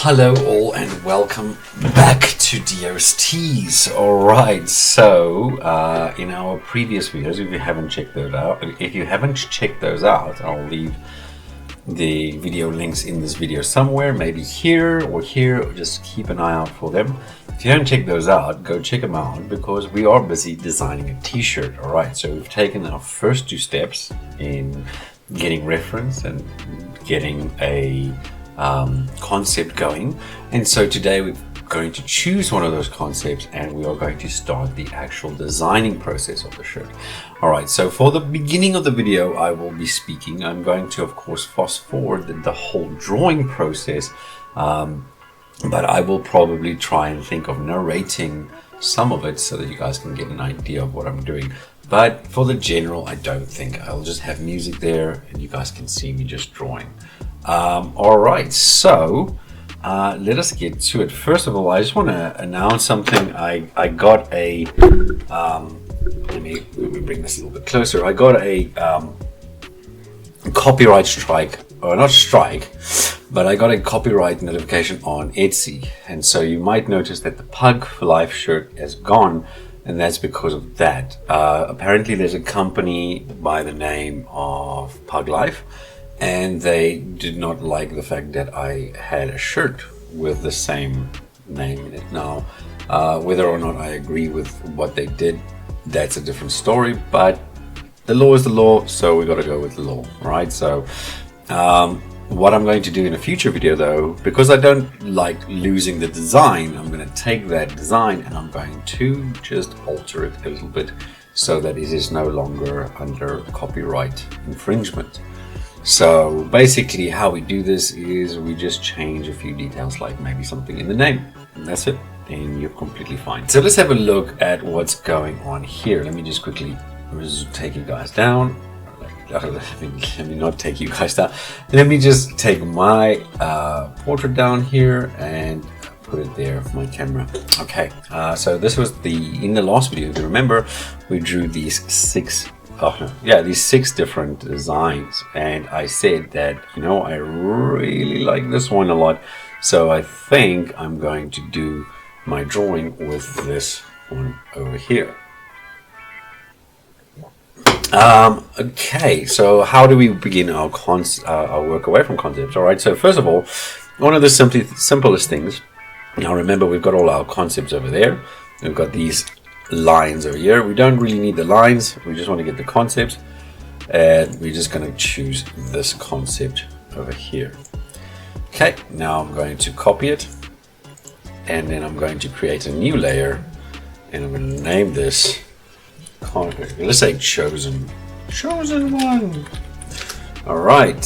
Hello all and welcome back to DOSTs. Alright, so in our previous videos, if you haven't checked those out, I'll leave the video links in this video somewhere, maybe here, or just keep an eye out for them. If you haven't checked those out, go check them out because we are busy designing a t-shirt. Alright, so we've taken our first two steps in getting reference and getting a concept going, and so today we're going to choose one of those concepts and we are going to start the actual designing process of the shirt. Alright, so for the beginning of the video I will be speaking. I'm going to of course fast forward the whole drawing process, but I will probably try and think of narrating some of it so that you guys can get an idea of what I'm doing. But for the general, I don't think. I'll just have music there and you guys can see me just drawing. Alright, so let us get to it. First of all, I just want to announce something. I got a let me bring this a little bit closer. I got a copyright strike, or not strike, but I got a copyright notification on Etsy, and so you might notice that the Pug for Life shirt is gone, and that's because of that. Apparently there's a company by the name of Pug Life, and they did not like the fact that I had a shirt with the same name in it. Now, whether or not I agree with what they did, that's a different story, but the law is the law, so we got to go with the law, right? So what I'm going to do in a future video though, because I don't like losing the design, I'm going to take that design and I'm going to just alter it a little bit so that it is no longer under copyright infringement. So basically how we do this is we just change a few details, like maybe something in the name, and that's it, and you're completely fine. So let's have a look at what's going on here. Let me just quickly take you guys down. Let me not take you guys down. Let me just take my portrait down here and put it there for my camera. Okay, so this was in the last video, if you remember, we drew these six different designs, and I said that, you know, I really like this one a lot, so I think I'm going to do my drawing with this one over here. Okay, so how do we begin our work away from concepts? All right, so first of all, one of the simplest things, now remember we've got all our concepts over there, we've got these lines over here. We don't really need the lines, we just want to get the concepts, and we're just going to choose this concept over here. Okay, now I'm going to copy it, and then I'm going to create a new layer, and I'm going to name this, let's say chosen one. All right.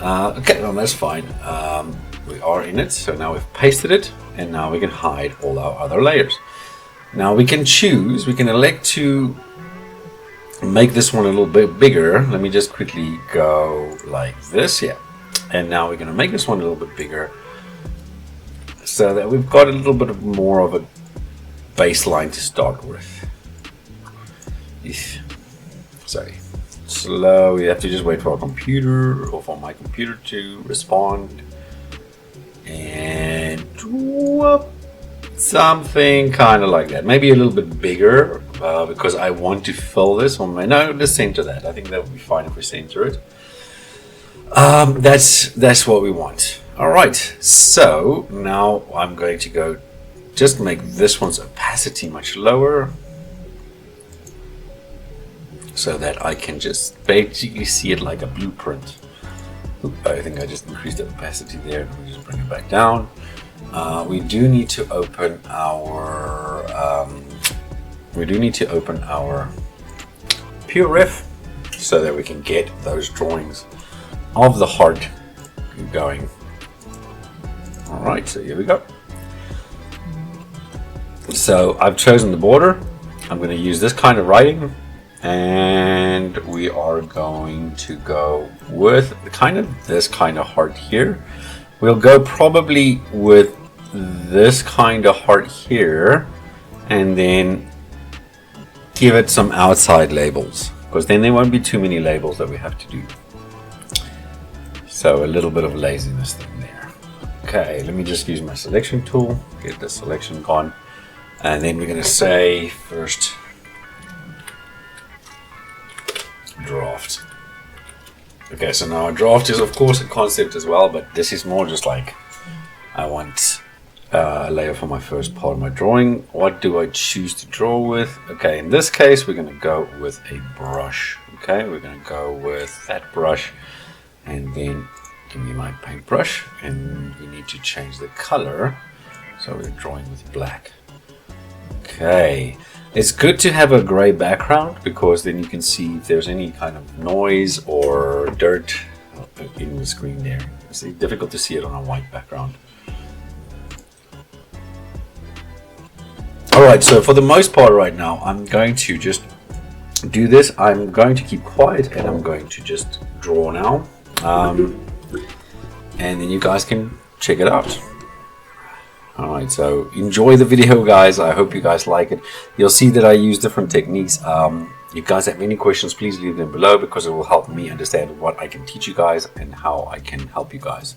Okay, well that's fine. We are in it, so now we've pasted it, and now we can hide all our other layers. Now we can choose, we can elect to make this one a little bit bigger. Let me just quickly go like this, yeah. And now we're gonna make this one a little bit bigger so that we've got a little bit more of a baseline to start with. Sorry, slow, you have to just wait for our computer, or for my computer to respond. And whoop, something kind of like that, maybe a little bit bigger, because I want to fill this one. No, let's center that. I think that would be fine if we center it. That's what we want. All right, so now I'm going to go just make this one's opacity much lower so that I can just basically see it like a blueprint. I think I just increased the opacity there. Let me just bring it back down. We do need to open our pure ref so that we can get those drawings of the heart going. All right, so here we go. So I've chosen the border. I'm going to use this kind of and we are going to go with this kind of heart here. We'll go probably with this kind of heart here, and then give it some outside labels, because then there won't be too many labels that we have to do. So a little bit of laziness in there. Okay, let me just use my selection tool, get the selection gone, and then we're going to say first draft. Okay, so now a draft is of course a concept as well, but this is more just like I want a layer for my first part of my drawing. What do I choose to draw with? Okay, in this case we're going to go with a brush. Okay, we're going to go with that brush, and then give me my paintbrush, and we need to change the color, so we're drawing with black. Okay, it's good to have a gray background because then you can see if there's any kind of noise or dirt in the screen there. It's difficult to see it on a white background. Alright, so for the most part right now, I'm going to just do this. I'm going to keep quiet and I'm going to just draw now. And then you guys can check it out. Alright, so enjoy the video, guys. I hope you guys like it. You'll see that I use different techniques. You guys have any questions, please leave them below because it will help me understand what I can teach you guys and how I can help you guys.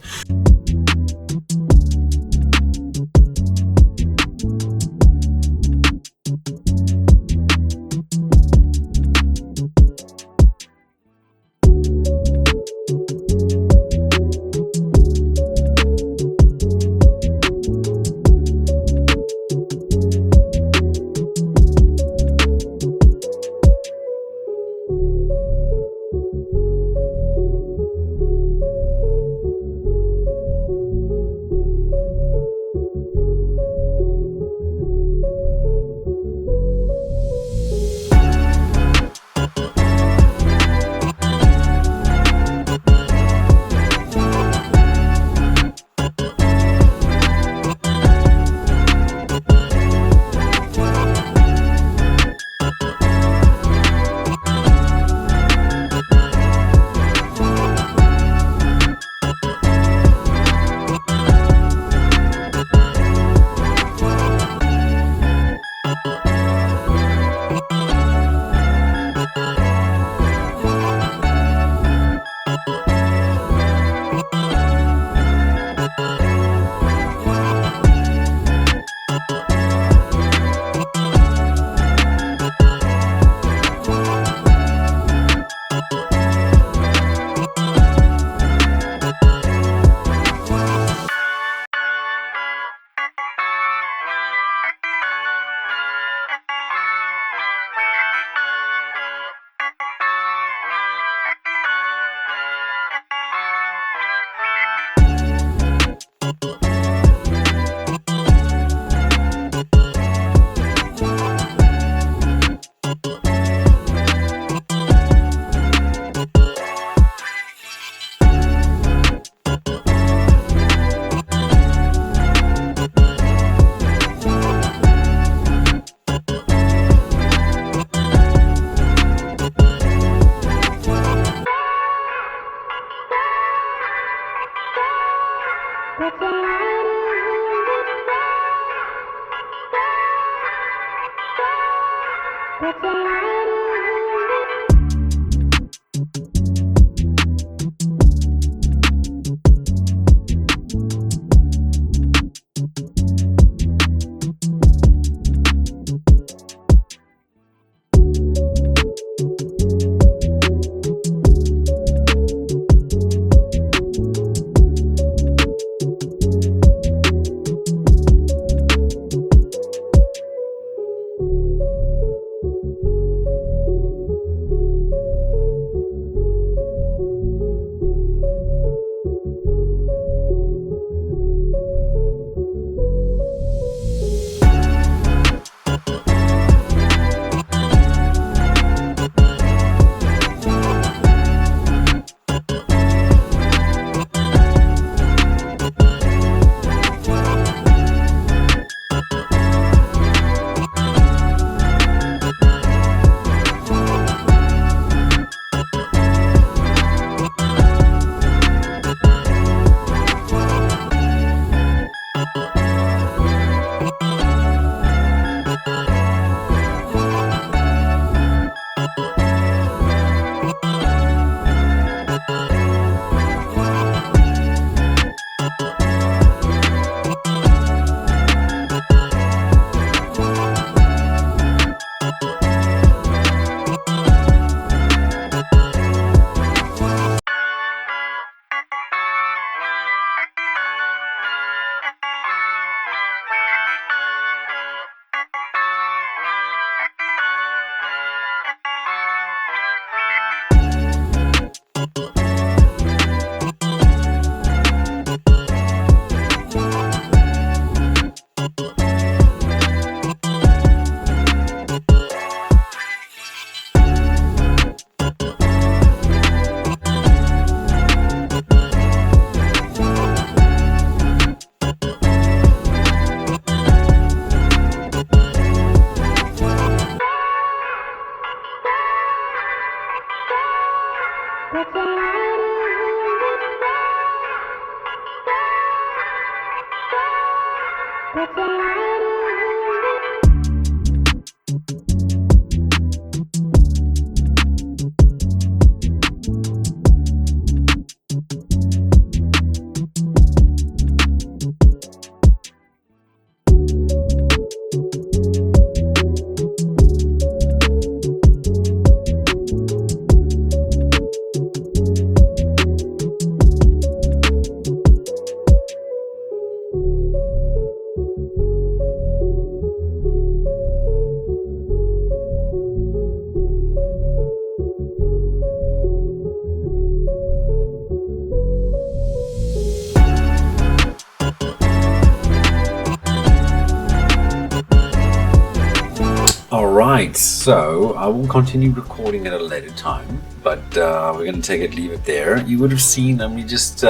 Alright, so I will continue recording at a later time, but we're going to take it, leave it there. You would have seen, let me just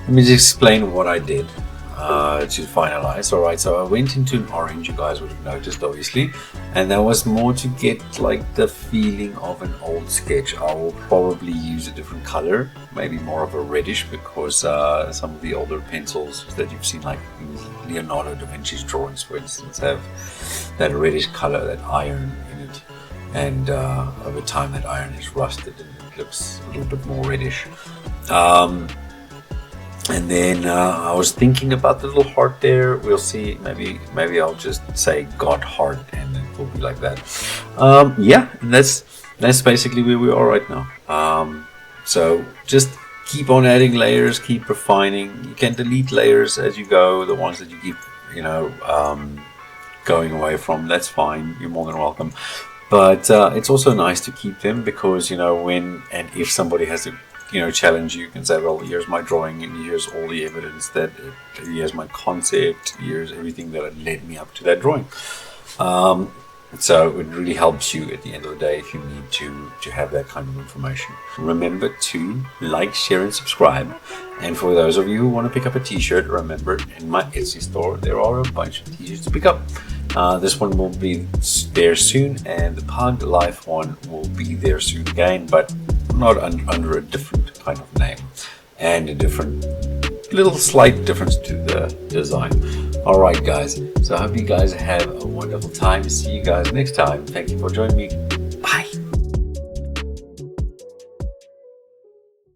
explain what I did to finalize. Alright, so I went into an orange, you guys would have noticed obviously, and that was more to get like the feeling of an old sketch. I will probably use a different color, maybe more of a reddish, because some of the older pencils that you've seen, like Leonardo da Vinci's drawings for instance, have that reddish color, that iron in it, and over time that iron is rusted and it looks a little bit more reddish. And then I was thinking about the little heart there. We'll see, maybe I'll just say God heart and it will be like that. Yeah, and that's basically where we are right now. So just keep on adding layers, keep refining. You can delete layers as you go, the ones that you keep, going away from, that's fine, you're more than welcome. But it's also nice to keep them, because when and if somebody has to challenge you, can say, well, here's my drawing and here's all the evidence that here's my concept, here's everything that led me up to that drawing. So it really helps you at the end of the day if you need to have that kind of information. Remember to like, share and subscribe. And for those of you who want to pick up a t-shirt, remember, in my Etsy store there are a bunch of t-shirts to pick up. This one will be there soon, and the Pug Life one will be there soon again, but not under a different kind of name and a different little slight difference to the design. Alright guys, so I hope you guys have a wonderful time. See you guys next time. Thank you for joining me.